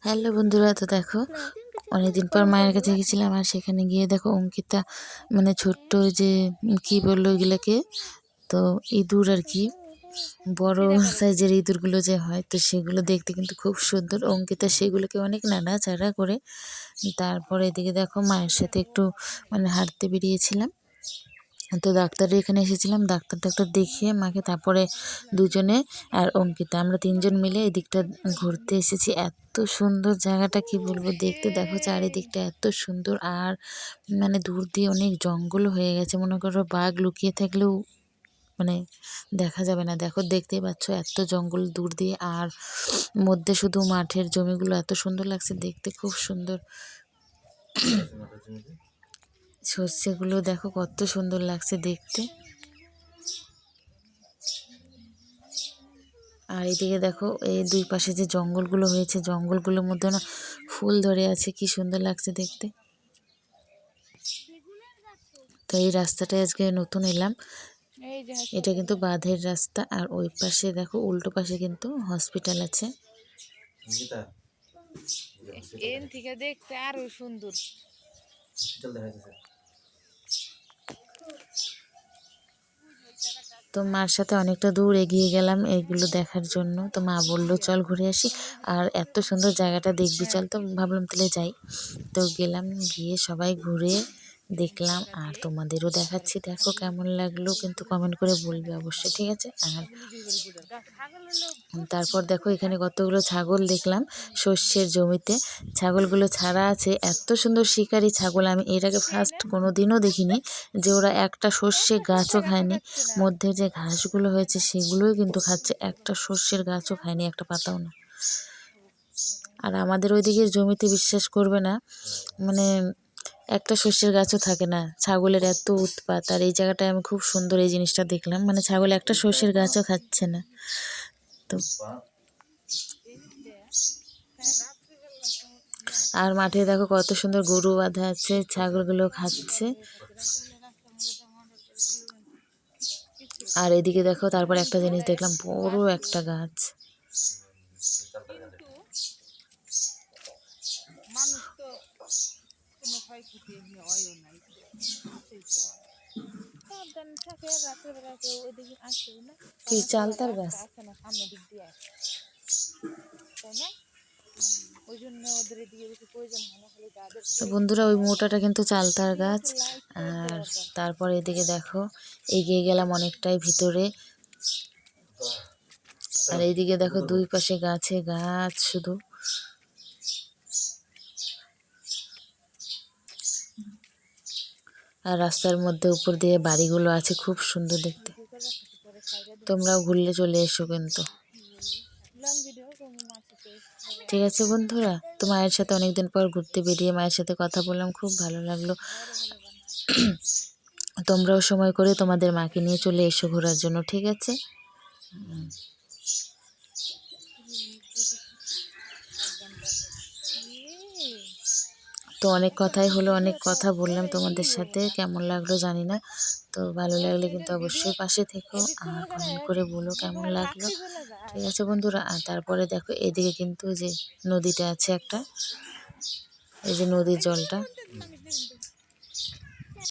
Hello বন্ধুরা, তো দেখো অনেকদিন পর মায়ের কাছে গেছিলাম আর সেখানে গিয়ে দেখো অঙ্কিতা মানে ছোট্ট ওই যে কি বললো ওইগুলোকে, তো ইঁদুর আর কি, বড় সাইজের ইঁদুরগুলো যে হয়, তো সেগুলো দেখতে কিন্তু খুব সুন্দর। অঙ্কিতা সেগুলোকে অনেক নাড়াচাড়া করে, তারপরে এদিকে দেখো মায়ের সাথে একটু মানে হাঁটতে বেরিয়েছিলাম। তো ডাক্তারের এখানে এসেছিলাম, ডাক্তার দেখিয়ে মাকে তারপরে দুজনে আর অঙ্কিতা আমরা তিনজন মিলে এদিকটা ঘুরতে এসেছি। এত সুন্দর জায়গাটা কি বলবো, দেখতে দেখো চারিদিকটা এত সুন্দর। আর মানে দূর দিয়ে অনেক জঙ্গল হয়ে গেছে, মনে করো বাঘ লুকিয়ে থাকলেও মানে দেখা যাবে না। দেখো দেখতেই পাচ্ছ এত জঙ্গল দূর দিয়ে, আর মধ্যে শুধু মাঠের জমিগুলো এত সুন্দর লাগছে দেখতে, খুব সুন্দর। সর্ষেগুলো দেখো কত সুন্দর লাগছে দেখতে। আর এদিকে দেখো এই দুই পাশে যে জঙ্গলগুলো হয়েছে, জঙ্গলগুলোর মধ্যে না ফুল ধরে আছে, কি সুন্দর লাগছে দেখতে। তো এই রাস্তাটায় আজকে নতুন এলাম, এটা কিন্তু বাঁধের রাস্তা। আর ওই পাশে দেখো উল্টো পাশে কিন্তু হসপিটাল আছে। দেখতে আরো সুন্দর। তো মার সাথে অনেকটা দূর এগিয়ে গেলাম এগুলো দেখার জন্য। তো মা বললো চল ঘুরে আসি, আর এত সুন্দর জায়গাটা দেখবি চল। তো ভাবলাম তাহলে যাই। তো গেলাম, গিয়ে সবাই ঘুরে দেখলাম আর তোমাদেরও দেখাচ্ছি। দেখো কেমন লাগলো কিন্তু কমেন্ট করে বলবে অবশ্যই, ঠিক আছে। আর তারপর দেখো এখানে কতগুলো ছাগল দেখলাম শস্যের জমিতে, ছাগলগুলো ছাড়া আছে। এত সুন্দর শিকারি ছাগল, আমি এর আগে ফার্স্ট কোনো দিনও দেখিনি যে ওরা একটা সর্ষে গাছও খায়নি। মধ্যে যে ঘাসগুলো হয়েছে সেগুলোই কিন্তু খাচ্ছে, একটা সর্ষের গাছও খায়নি, একটা পাতাও না। আর আমাদের ওইদিকে জমিতে বিশ্বাস করবে না, মানে একটা সর্ষের গাছও থাকে না, ছাগলের এত উৎপাত। আর এই জায়গাটায় আমি খুব সুন্দর এই জিনিসটা দেখলাম, মানে ছাগল একটা সর্ষের গাছও খাচ্ছে না। তো আর মাঠে দেখো কত সুন্দর গরু বাঁধা আছে, ছাগলগুলো খাচ্ছে। আর এদিকে দেখো তারপর একটা জিনিস দেখলাম, বড় একটা গাছ। কি চালতার গাছ? তো বন্ধুরা ওই মোটাটা কিন্তু চালতার গাছ। আর তারপর এদিকে দেখো এগিয়ে গেলাম অনেকটাই ভিতরে, আর এইদিকে দেখো দুই পাশে গাছে গাছ শুধু। আর রাস্তার মধ্যে উপর দিয়ে বাড়িগুলো আছে, খুব সুন্দর দেখতে। তোমরাও ঘুরলে চলে এসো কিন্তু, ঠিক আছে বন্ধুরা। তো মায়ের সাথে অনেকদিন পর ঘুরতে বেরিয়ে মায়ের সাথে কথা বললাম, খুব ভালো লাগলো। তোমরাও সময় করে তোমাদের মাকে নিয়ে চলে এসো ঘোরার জন্য, ঠিক আছে। তো অনেক কথাই হলো, অনেক কথা বললাম তোমাদের সাথে, কেমন লাগলো জানি না। তো ভালো লাগলে কিন্তু অবশ্যই পাশে থেকো আর কমেন্ট করে বলো কেমন লাগলো, ঠিক আছে বন্ধুরা। আর তারপরে দেখো এদিকে কিন্তু যে নদীটা আছে একটা, এই যে নদীর জলটা,